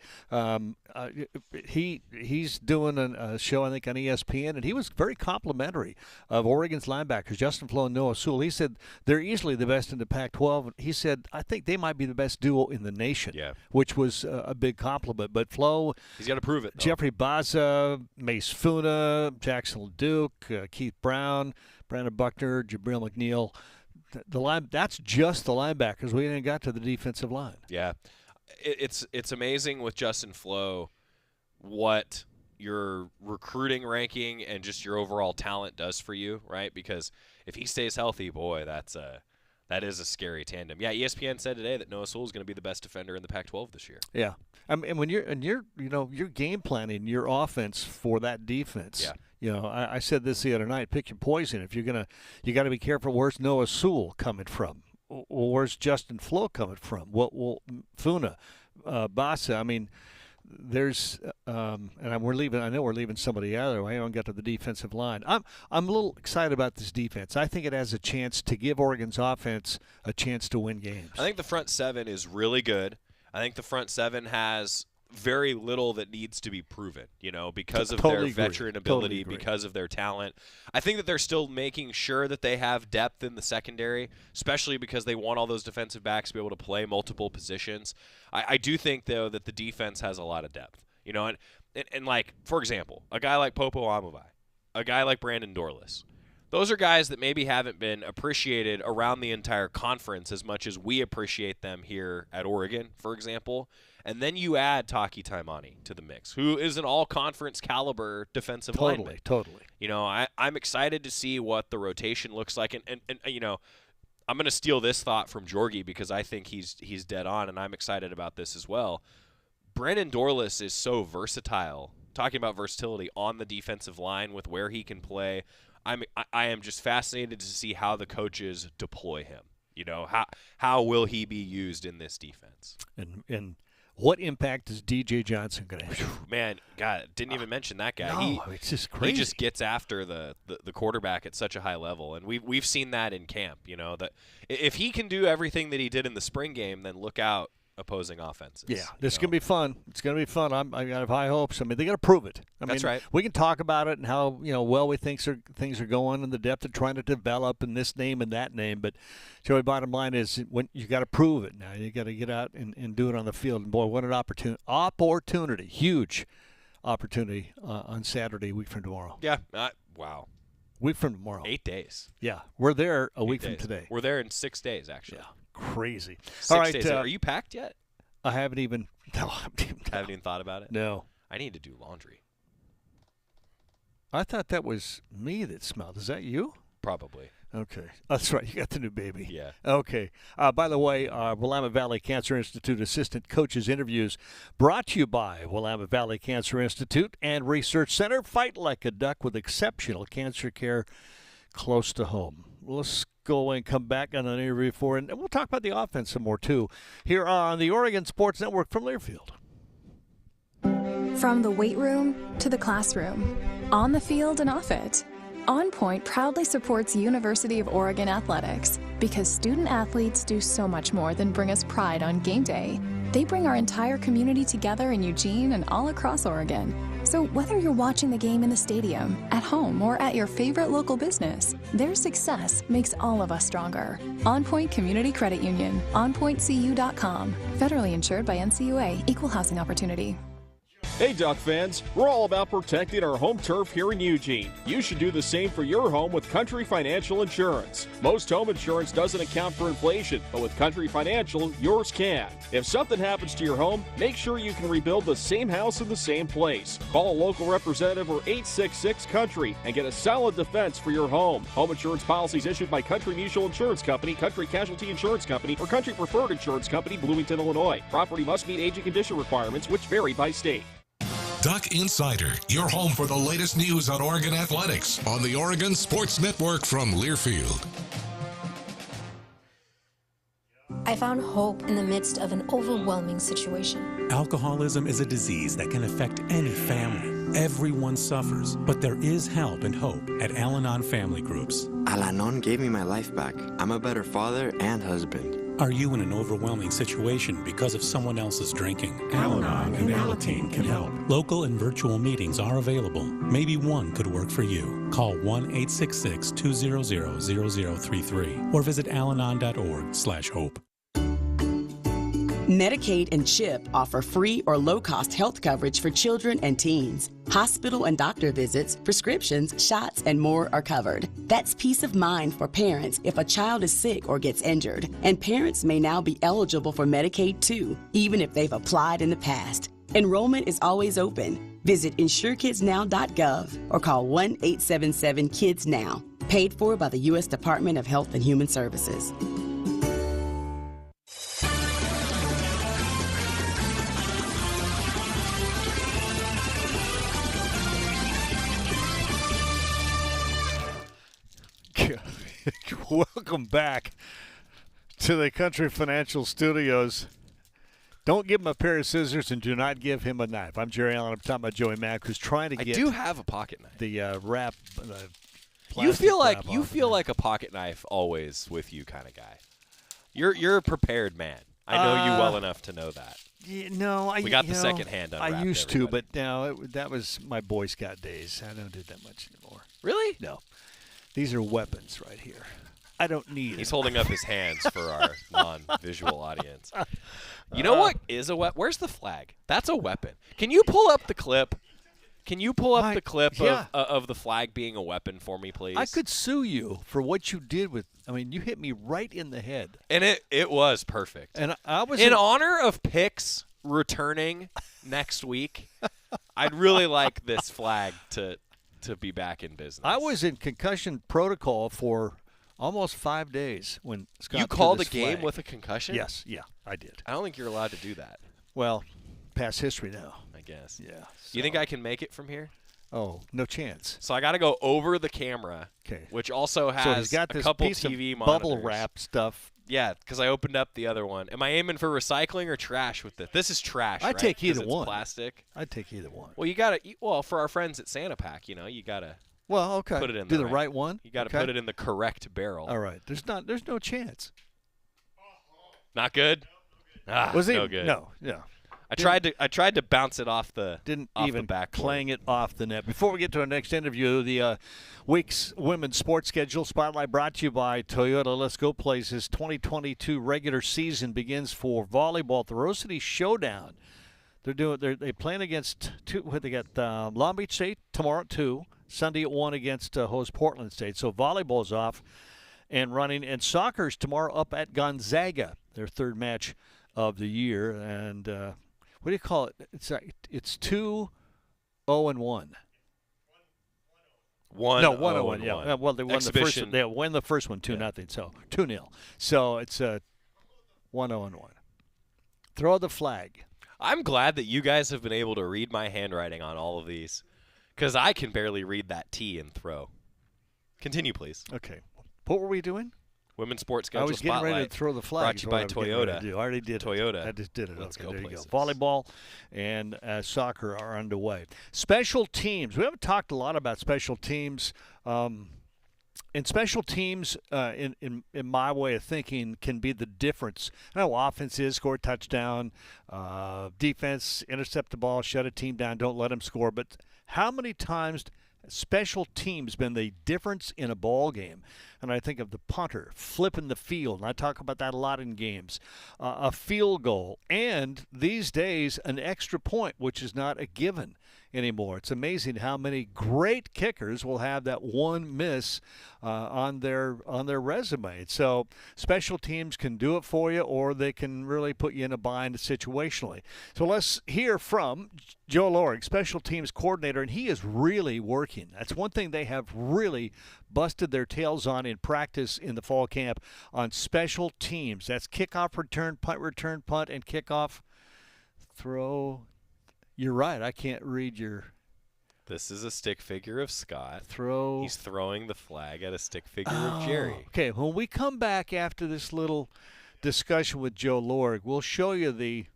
He's doing a show, I think, on ESPN, and he was very complimentary of Oregon's linebackers, Justin Flo and Noah Sewell. He said they're easily the best in the Pac-12. He said, I think they might be the best duo in the nation, which was a big compliment. But Flo, he's got to prove it, though. Jeffrey Baza, Mace Funa, Jackson LeDuc, Keith Brown, Brandon Buckner, Jabril McNeil. That's just the linebackers. We ain't got to the defensive line. Yeah, it's amazing with Justin Flo what your recruiting ranking and just your overall talent does for you, right? Because if he stays healthy, boy, that is a scary tandem. Yeah, ESPN said today that Noah Sewell is going to be the best defender in the Pac-12 this year. Yeah, and when you're game planning your offense for that defense. Yeah. I said this the other night. Pick your poison. If you got to be careful. Where's Noah Sewell coming from? Where's Justin Flo coming from? What Funa, Basa? I mean, there's and we're leaving. I know we're leaving somebody out there. I haven't got to the defensive line. I'm a little excited about this defense. I think it has a chance to give Oregon's offense a chance to win games. I think the front 7 is really good. I think the front 7 has very little that needs to be proven, because of their veteran ability, because of their talent. I think that they're still making sure that they have depth in the secondary, especially because they want all those defensive backs to be able to play multiple positions. I do think, though, that the defense has a lot of depth, and like, for example, a guy like Popo Amuvai, a guy like Brandon Dorlus. Those are guys that maybe haven't been appreciated around the entire conference as much as we appreciate them here at Oregon, for example. And then you add Taki Taimani to the mix, who is an all-conference caliber defensive lineman. Totally. I'm excited to see what the rotation looks like. And I'm going to steal this thought from Jorgie because I think he's dead on, and I'm excited about this as well. Brandon Dorlus is so versatile, talking about versatility on the defensive line with where he can play. I am just fascinated to see how the coaches deploy him. You know, how will he be used in this defense? And what impact is DJ Johnson going to have? Man, God, didn't even mention that guy. No, it's just crazy. He just gets after the quarterback at such a high level, and we've seen that in camp. You know, that if he can do everything that he did in the spring game, then look out opposing offenses. Yeah, this is going to be fun. It's going to be fun. I have high hopes. I mean, they got to prove it. That's right. We can talk about it and how well we think things are going and the depth of trying to develop in this name and that name. But Joey, bottom line is when you got to prove it now. You got to get out and do it on the field. And boy, what an opportunity! Huge opportunity on Saturday, a week from tomorrow. Yeah. Wow. Week from tomorrow. 8 days. Yeah, we're there a week from today. We're there in 6 days, actually. Yeah. Crazy. 6 All right, days. Are you packed yet? I haven't even. No, haven't even thought about it. No. I need to do laundry. I thought that was me that smelled. Is that you? Probably. Okay. That's right. You got the new baby. Yeah. Okay. By the way, Willamette Valley Cancer Institute assistant coaches interviews brought to you by Willamette Valley Cancer Institute and Research Center. Fight like a duck with exceptional cancer care close to home. Let's go and come back on an interview and we'll talk about the offense some more too here on the Oregon Sports Network from Learfield. From the weight room to the classroom, on the field and off it, On Point proudly supports University of Oregon athletics because student athletes do so much more than bring us pride on game day. They bring our entire community together in Eugene and all across Oregon. So whether you're watching the game in the stadium, at home, or at your favorite local business, their success makes all of us stronger. On Point Community Credit Union, onpointcu.com. Federally insured by NCUA, Equal Housing Opportunity. Hey Duck fans, we're all about protecting our home turf here in Eugene. You should do the same for your home with Country Financial Insurance. Most home insurance doesn't account for inflation, but with Country Financial, yours can. If something happens to your home, make sure you can rebuild the same house in the same place. Call a local representative or 866-COUNTRY and get a solid defense for your home. Home insurance policies issued by Country Mutual Insurance Company, Country Casualty Insurance Company, or Country Preferred Insurance Company, Bloomington, Illinois. Property must meet age and condition requirements, which vary by state. Duck Insider, your home for the latest news on Oregon athletics on the Oregon Sports Network from Learfield. I found hope in the midst of an overwhelming situation. Alcoholism is a disease that can affect any family. Everyone suffers, but there is help and hope at Al-Anon Family Groups. Al-Anon gave me my life back. I'm a better father and husband. Are you in an overwhelming situation because of someone else's drinking? Al-Anon and Alateen can help. Local and virtual meetings are available. Maybe one could work for you. Call 1-866-200-0033 or visit alanon.org/hope. Medicaid and CHIP offer free or low-cost health coverage for children and teens. Hospital and doctor visits, prescriptions, shots, and more are covered. That's peace of mind for parents if a child is sick or gets injured. And parents may now be eligible for Medicaid too, even if they've applied in the past. Enrollment is always open. Visit insurekidsnow.gov or call 1-877-KIDS-NOW. Paid for by the U.S. Department of Health and Human Services. Welcome back to the Country Financial Studios. Don't give him a pair of scissors and do not give him a knife. I'm Jerry Allen. I'm talking about Joey Mack, who's trying to get. I do have a pocket knife. The wrap. You feel like a pocket knife always with you kind of guy. You're a prepared man. I know you well enough to know that. Yeah, no, we got the second hand unwrapped. I used to, but now that was my Boy Scout days. I don't do that much anymore. Really? No. These are weapons right here. I don't need He's holding up his hands for our non-visual audience. You know what is a weapon? Where's the flag? That's a weapon. Can you pull up the clip? Can you pull up the clip of the flag being a weapon for me, please? I could sue you for what you did with. I mean, you hit me right in the head, and it was perfect. And I was in honor of Picks returning next week. I'd really like this flag to be back in business. I was in concussion protocol for almost 5 days when Scott. You called a game flag. with a concussion? Yes, yeah, I did. I don't think you're allowed to do that. Well, past history now. I guess. Yeah. You think I can make it from here? Oh, no chance. So I got to go over the camera, which also has so he's got a this couple piece TV of monitors. bubble wrap stuff Yeah, because I opened up the other one. Am I aiming for recycling or trash with this? This is trash, I'd right? take either 'Cause it's one. Plastic. I'd take either one. Well, you got to. Well, for our friends at Santa Pack, you got to. Well, okay. Put it in Do the right one. You got to put it in the correct barrel. All right. There's no chance. Not good. Was he? No good. No. Yeah. I tried to bounce it off the backboard. Playing it off the net. Before we get to our next interview, the week's women's sports schedule spotlight brought to you by Toyota. Let's Go Places. 2022 regular season begins for volleyball. The Rose City Showdown. They playing against they got Long Beach State tomorrow at 2, Sunday at 1 against host Portland State. So volleyball's off and running, and soccer's tomorrow up at Gonzaga, their third match of the year, and. What do you call it? It's 2-0-1. 1-0-1. 1-0-1. Yeah. Well, they won Exhibition. the first. They won the first one 2-0. So 2-0. So it's 1-0-1. Throw the flag. I'm glad that you guys have been able to read my handwriting on all of these, because I can barely read that T and throw. Continue, please. Okay. What were we doing? Women's sports schedule I was getting spotlight. ready to throw the flag. Brought to you by Toyota. I already did. Toyota. I just did it. Let's okay, go there places. you go. Volleyball and soccer are underway. Special teams. We haven't talked a lot about special teams. And special teams, in my way of thinking, can be the difference. I know offense is score a touchdown, defense intercept the ball, shut a team down, don't let them score. But how many times special teams been the difference in a ball game? And I think of the punter flipping the field, and I talk about that a lot in games, a field goal, and these days an extra point, which is not a given anymore. It's amazing how many great kickers will have that one miss on their resume. So special teams can do it for you, or they can really put you in a bind situationally. So let's hear from Joe Lorig, special teams coordinator, and he is really working. That's one thing they have really busted their tails on in practice in the fall camp on special teams. That's kickoff return, punt, and kickoff throw. You're right. I can't read your. This is a stick figure of Scott. Throw. He's throwing the flag at a stick figure of Jerry. Okay, when we come back after this little discussion with Joe Lorig, we'll show you the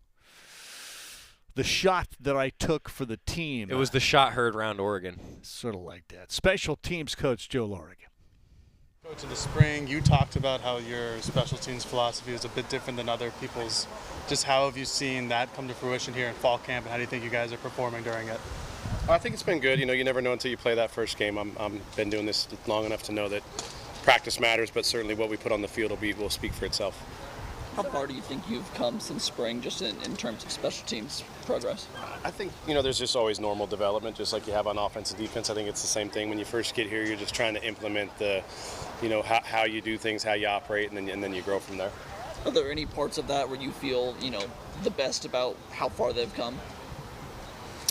shot that I took for the team. It was the shot heard around Oregon. Sort of like that. Special teams coach Joe Lorig. Coach, in the spring, you talked about how your special teams philosophy is a bit different than other people's. Just how have you seen that come to fruition here in fall camp, and how do you think you guys are performing during it? I think it's been good. You know, you never know until you play that first game. I'm been doing this long enough to know that practice matters, but certainly what we put on the field will speak for itself. How far do you think you've come since spring, just in terms of special teams progress? I think, there's just always normal development, just like you have on offense and defense. I think it's the same thing. When you first get here, you're just trying to implement the, how you do things, how you operate, and then you grow from there. Are there any parts of that where you feel, the best about how far they've come?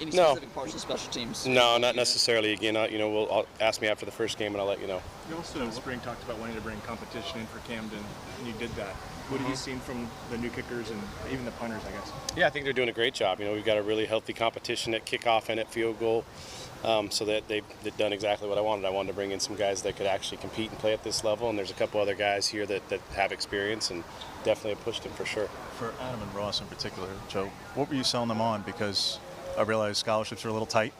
Any specific parts of special teams? No, not necessarily. Again, I'll ask me after the first game, and I'll let you know. You also in the spring talked about wanting to bring competition in for Camden, and you did that. What have you seen from the new kickers and even the punters, I guess? Yeah, I think they're doing a great job. We've got a really healthy competition at kickoff and at field goal, so that they've done exactly what I wanted. I wanted to bring in some guys that could actually compete and play at this level, and there's a couple other guys here that have experience and definitely have pushed them for sure. For Adam and Ross in particular, Joe, what were you selling them on? Because I realize scholarships are a little tight,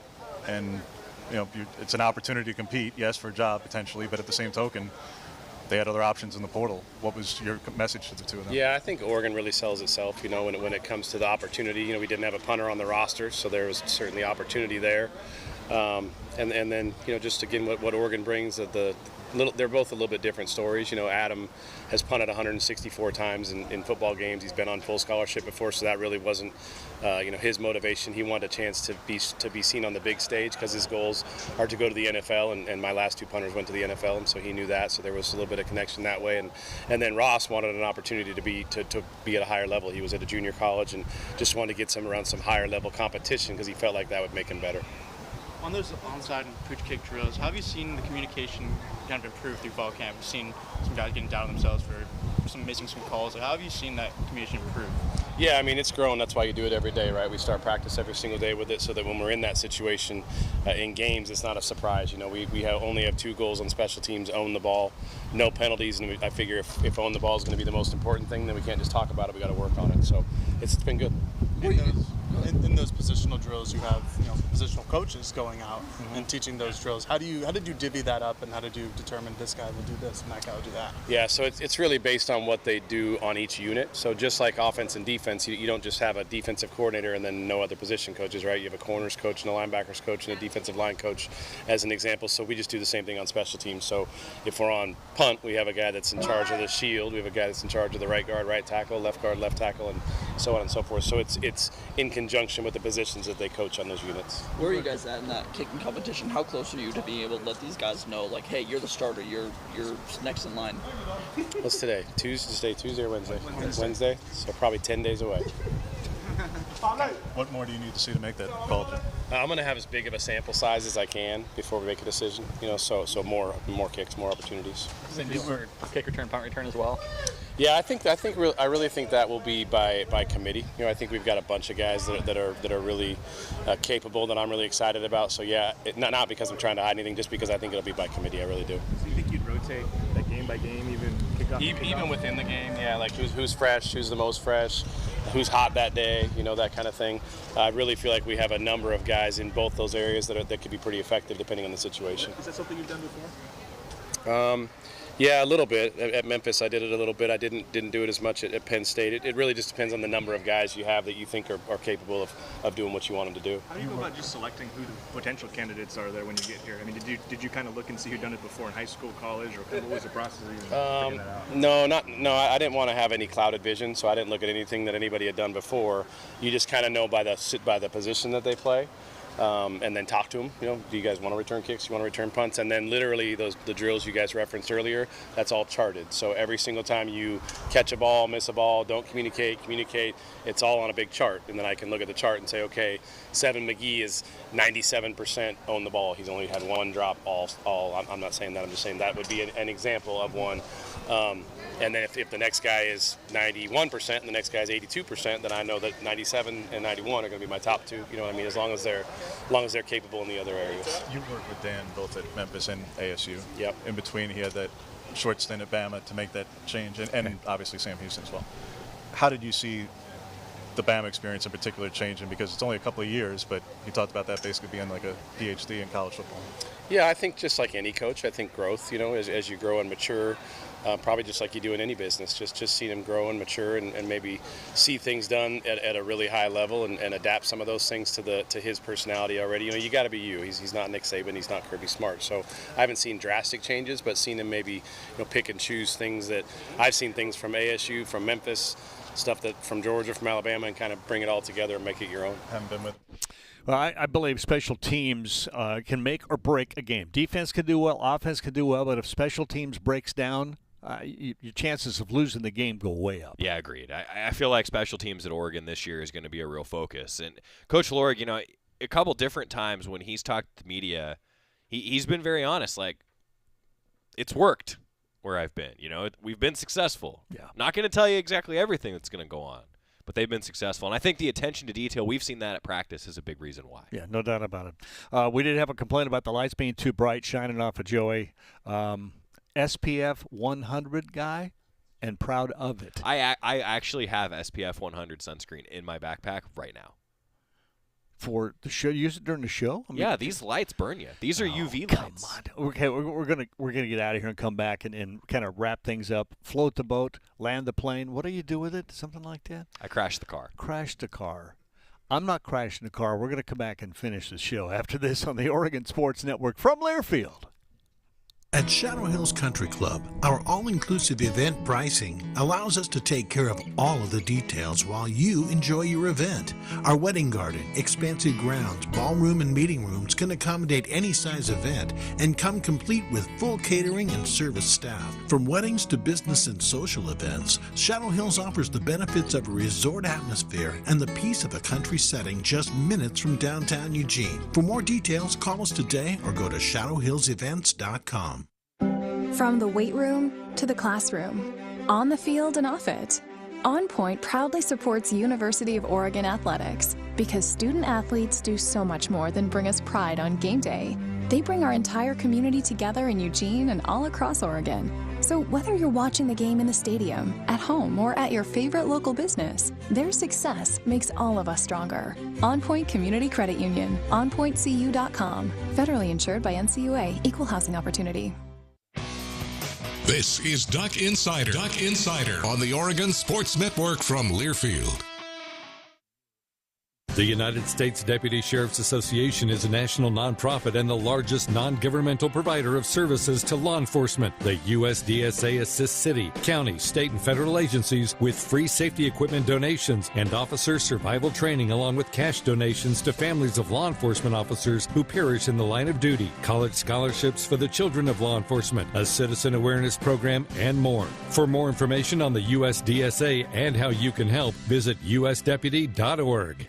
and it's an opportunity to compete, yes, for a job potentially, but at the same token, they had other options in the portal. What was your message to the two of them? Yeah, I think Oregon really sells itself, when it comes to the opportunity. We didn't have a punter on the roster, so there was certainly opportunity there. And then, just again, what Oregon brings, they're both a little bit different stories. Adam has punted 164 times in football games. He's been on full scholarship before, so that really wasn't, his motivation. He wanted a chance to be seen on the big stage because his goals are to go to the NFL, and my last two punters went to the NFL, and so he knew that. So there was a little bit of connection that way. And then Ross wanted an opportunity to be at a higher level. He was at a junior college and just wanted to get around some higher level competition because he felt like that would make him better. On those onside and pooch kick drills, how have you seen the communication kind of improve through fall camp? We've seen some guys getting down on themselves for missing some calls. How have you seen that communication improve? Yeah, I mean, it's grown. That's why you do it every day, right? We start practice every single day with it so that when we're in that situation in games, it's not a surprise. We only have 2 goals on special teams, own the ball, no penalties, and I figure if own the ball is going to be the most important thing, then we can't just talk about it. We got to work on it. So it's been good. In those positional drills, you have positional coaches going out and teaching those drills. How did you divvy that up, and how did you determine this guy will do this and that guy will do that? Yeah, so it's really based on what they do on each unit. So just like offense and defense, you don't just have a defensive coordinator and then no other position coaches, right? You have a corners coach and a linebackers coach and a defensive line coach as an example. So we just do the same thing on special teams. So if we're on punt, we have a guy that's in charge of the shield. We have a guy that's in charge of the right guard, right tackle, left guard, left tackle, and so on and so forth. So it's in conjunction with the positions that they coach on those units. Where are you guys at in that kicking competition? How close are you to being able to let these guys know, like, hey, you're the starter, you're next in line? What's today? Tuesday or Wednesday? Wednesday. So probably 10 days away. What more do you need to see to make that call, Jim? I'm going to have as big of a sample size as I can before we make a decision. So more kicks, more opportunities. Kick return, punt return as well. Yeah, I really think that will be by committee. I think we've got a bunch of guys that are really capable that I'm really excited about. So yeah, not because I'm trying to hide anything, just because I think it'll be by committee. I really do. So you think you'd rotate that game by game, even kick off? Even within the game, yeah. Like who's fresh, who's the most fresh, who's hot that day, that kind of thing. I really feel like we have a number of guys in both those areas that could be pretty effective depending on the situation. Is that something you've done before? Yeah, a little bit. At Memphis, I did it a little bit. I didn't do it as much at Penn State. It really just depends on the number of guys you have that you think are capable of doing what you want them to do. How do you go about just selecting who the potential candidates are there when you get here? I mean, did you kind of look and see who'd done it before in high school, college, or what was the process of even figuring that out? No. I didn't want to have any clouded vision, so I didn't look at anything that anybody had done before. You just kind of know by the position that they play. And then talk to them. Do you guys want to return kicks? You want to return punts? And then literally the drills you guys referenced earlier, that's all charted. So every single time you catch a ball, miss a ball, don't communicate, it's all on a big chart. And then I can look at the chart and say, okay, Seven McGee is 97% own the ball. He's only had 1 drop all. I'm not saying that. I'm just saying that would be an example of one. And then if the next guy is 91% and the next guy is 82%, then I know that 97 and 91 are going to be my top 2. You know what I mean? As long as they're capable in the other areas. You worked with Dan both at Memphis and ASU. Yep. In between, he had that short stint at Bama to make that change, and obviously Sam Houston as well. How did you see the Bama experience in particular changing? Because it's only a couple of years, but you talked about that basically being like a PhD in college football. Yeah, I think just like any coach, I think growth, as you grow and mature, probably just like you do in any business, just seeing him grow and mature and maybe see things done at a really high level and adapt some of those things to his personality already. You got to be you. He's not Nick Saban, he's not Kirby Smart. So I haven't seen drastic changes, but seen him maybe pick and choose things that I've seen things from ASU, from Memphis, stuff that from Georgia, from Alabama, and kind of bring it all together and make it your own. Haven't been with. Well, I believe special teams can make or break a game. Defense can do well, offense can do well, but if special teams breaks down, your chances of losing the game go way up. Yeah, agreed. I feel like special teams at Oregon this year is going to be a real focus. And Coach Lorig, a couple different times when he's talked to the media, he's been very honest. Like, it's worked where I've been. We've been successful. Yeah. Not going to tell you exactly everything that's going to go on, but they've been successful. And I think the attention to detail, we've seen that at practice, is a big reason why. Yeah, no doubt about it. We did have a complaint about the lights being too bright, shining off of Joey. SPF 100 guy, and proud of it. I actually have SPF 100 sunscreen in my backpack right now. For the show, use it during the show? Yeah, these lights burn you. These are UV lights. Come on. Okay, we're gonna get out of here and come back and kind of wrap things up. Float the boat, land the plane. What do you do with it? Something like that? I crashed the car. Crashed the car. I'm not crashing the car. We're gonna come back and finish the show after this on the Oregon Sports Network from Learfield. At Shadow Hills Country Club, our all-inclusive event pricing allows us to take care of all of the details while you enjoy your event. Our wedding garden, expansive grounds, ballroom, and meeting rooms can accommodate any size event and come complete with full catering and service staff. From weddings to business and social events, Shadow Hills offers the benefits of a resort atmosphere and the peace of a country setting just minutes from downtown Eugene. For more details, call us today or go to shadowhillsevents.com. From the weight room to the classroom, on the field and off it, On Point proudly supports University of Oregon athletics because student athletes do so much more than bring us pride on game day. They bring our entire community together in Eugene and all across Oregon. So whether you're watching the game in the stadium, at home, or at your favorite local business, their success makes all of us stronger. On Point Community Credit Union, onpointcu.com. Federally insured by NCUA, Equal Housing Opportunity. This is Duck Insider. Duck Insider on the Oregon Sports Network from Learfield. The United States Deputy Sheriff's Association is a national nonprofit and the largest non-governmental provider of services to law enforcement. The USDSA assists city, county, state, and federal agencies with free safety equipment donations and officer survival training, along with cash donations to families of law enforcement officers who perish in the line of duty, college scholarships for the children of law enforcement, a citizen awareness program, and more. For more information on the USDSA and how you can help, visit usdeputy.org.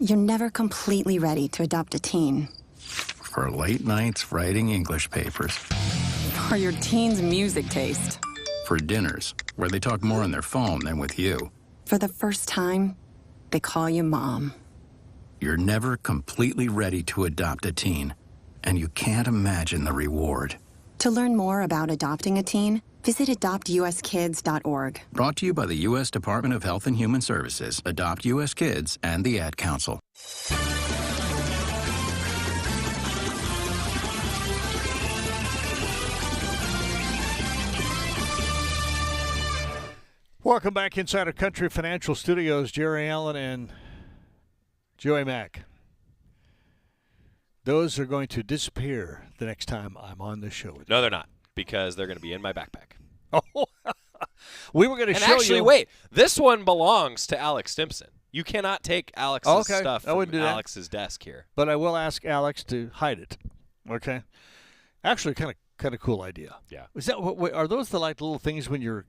You're never completely ready to adopt a teen. For late nights writing English papers. For your teen's music taste. For dinners, where they talk more on their phone than with you. For the first time, they call you Mom. You're never completely ready to adopt a teen, and you can't imagine the reward. To learn more about adopting a teen, visit adoptuskids.org. Brought to you by the U.S. Department of Health and Human Services, Adopt U.S. Kids, and the Ad Council. Welcome back inside our Country Financial Studios. Jerry Allen and Joey Mack. Those are going to disappear the next time I'm on this show. No, they're not, because they're going to be in my backpack. Oh, we were going to show you. Actually, wait, this one belongs to Alex Stimson. You cannot take Alex's stuff from Alex's desk here. But I will ask Alex to hide it. Okay. Actually, kind of cool idea. Yeah. Is that are those the little things when you're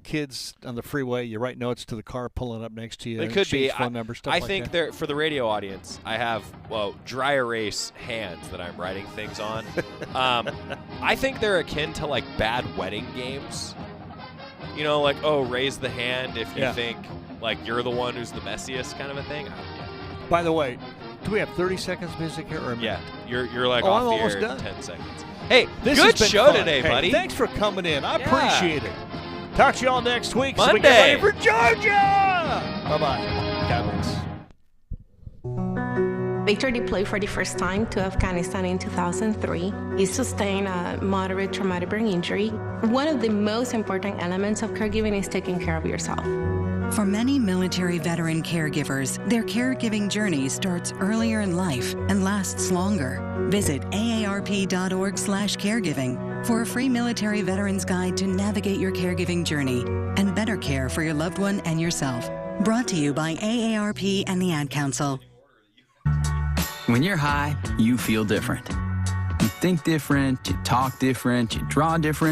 kids on the freeway, you write notes to the car pulling up next to you? It could be. Phone number, stuff I like think that. for the radio audience, I have dry erase hands that I'm writing things on. I think they're akin to like bad wedding games. Raise the hand if you think like you're the one who's the messiest, kind of a thing. By the way, do we have 30 seconds music here or a minute? Yeah, you're like I'm off the almost air done. in 10 seconds. Hey, This good has been show fun. today, Hey, buddy. Thanks for coming in. I appreciate it. Talk to you all next week. So we Monday. get ready for Georgia. Bye-bye. God bless. Victor deployed for the first time to Afghanistan in 2003. He sustained a moderate traumatic brain injury. One of the most important elements of caregiving is taking care of yourself. For many military veteran caregivers, their caregiving journey starts earlier in life and lasts longer. Visit aarp.org/caregiving for a free military veterans guide to navigate your caregiving journey and better care for your loved one and yourself. Brought to you by AARP and the Ad Council. When you're high, you feel different. You think different, you talk different, you draw different.